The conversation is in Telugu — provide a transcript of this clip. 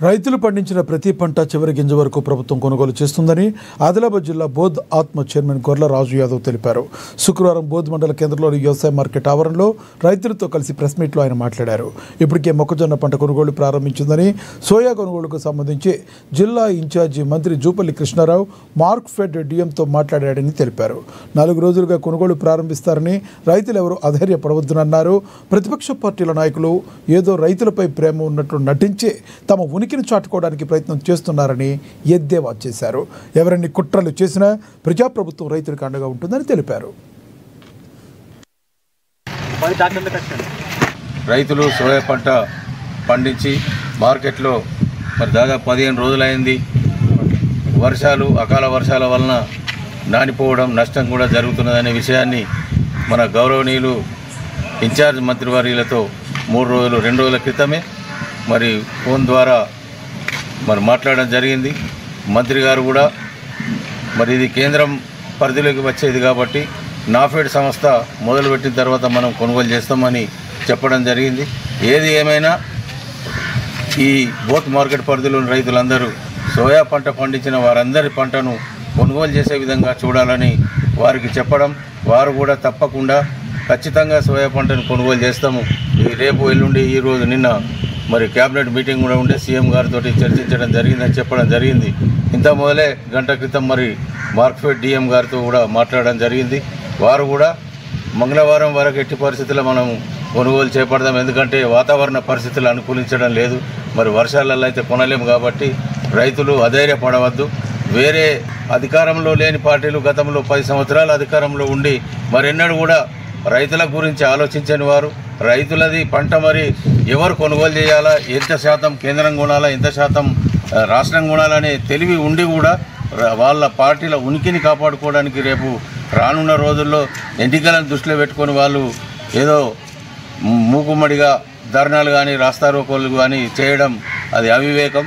రైతులు పండించిన ప్రతి పంట చివరి గింజ వరకు ప్రభుత్వం కొనుగోలు చేస్తుందని ఆదిలాబాద్ జిల్లా బోధ్ ఆత్మ చైర్మన్ గొర్ల రాజు యాదవ్ తెలిపారు. శుక్రవారం బోధ్ మండల కేంద్రంలోని వ్యవసాయ మార్కెట్ ఆవరణలో రైతులతో కలిసి ప్రెస్ మీట్లో ఆయన మాట్లాడారు. ఇప్పటికే మొక్కజొన్న పంట కొనుగోలు ప్రారంభించిందని, సోయా కొనుగోలుకు సంబంధించి జిల్లా ఇన్ఛార్జి మంత్రి జూపల్లి కృష్ణారావు మార్క్ఫెడ్ డిఎంతో మాట్లాడాడని తెలిపారు. 4 రోజులుగా కొనుగోలు ప్రారంభిస్తారని, రైతులు ఎవరూ అధైర్యపడవద్దునన్నారు. ప్రతిపక్ష పార్టీల నాయకులు ఏదో రైతులపై ప్రేమ ఉన్నట్లు నటించి తమ ఉనికిని చాటుకోవడానికి ప్రయత్నం చేస్తున్నారని ఎద్దేవా చేశారు. ఎవరిని కుట్రలు చేసినా ప్రజాప్రభుత్వం రైతులకు అండగా ఉంటుందని తెలిపారు. రైతులు సోయా పంట పండించి మార్కెట్లో దాదాపు 15 రోజులైంది. అకాల వర్షాల వలన నానిపోవడం, నష్టం కూడా జరుగుతున్నదనే విషయాన్ని మన గౌరవనీయులు ఇన్ఛార్జ్ మంత్రివర్యులతో 2 రోజుల క్రితమే ఫోన్ ద్వారా మాట్లాడడం జరిగింది. మంత్రి గారు కూడా ఇది కేంద్రం పరిధిలోకి వచ్చేది కాబట్టి నాఫెడ్ సంస్థ మొదలుపెట్టిన తర్వాత మనం కొనుగోలు చేస్తామని చెప్పడం జరిగింది. ఏది ఏమైనా ఈ బోత్ మార్కెట్ పరిధిలోని రైతులందరూ సోయా పంట పండించిన వారందరి పంటను కొనుగోలు చేసే విధంగా చూడాలని వారికి చెప్పడం, వారు కూడా తప్పకుండా ఖచ్చితంగా సోయా పంటను కొనుగోలు చేస్తాము. రేపు ఎల్లుండి ఈరోజు నిన్న క్యాబినెట్ మీటింగ్ కూడా ఉండే సీఎం గారితో చర్చించడం జరిగిందని చెప్పడం జరిగింది. ఇంత మొదలే గంట క్రితం మార్క్ఫెడ్ డిఎం గారితో కూడా మాట్లాడడం జరిగింది. వారు కూడా మంగళవారం వరకు ఎట్టి పరిస్థితుల్లో మనం కొనుగోలు చేపడదాం, ఎందుకంటే వాతావరణ పరిస్థితులు అనుకూలించడం లేదు. వర్షాలలో అయితే కొనలేము కాబట్టి రైతులు అధైర్యపడవద్దు. వేరే అధికారంలో లేని పార్టీలు గతంలో 10 సంవత్సరాలు అధికారంలో ఉండి మరెన్నడూ కూడా రైతుల గురించి ఆలోచించని వారు, రైతులది పంట ఎవరు కొనుగోలు చేయాలా, ఎంత శాతం కేంద్రం కొనాలా, ఎంత శాతం రాష్ట్రం కొనాలనే తెలివి ఉండి కూడా వాళ్ళ పార్టీల ఉనికిని కాపాడుకోవడానికి రేపు రానున్న రోజుల్లో ఎన్నికలను దృష్టిలో పెట్టుకొని వాళ్ళు ఏదో మూకుమ్మడిగా ధర్నాలు కానీ రాస్తారోకోలు కానీ చేయడం అది అవివేకం.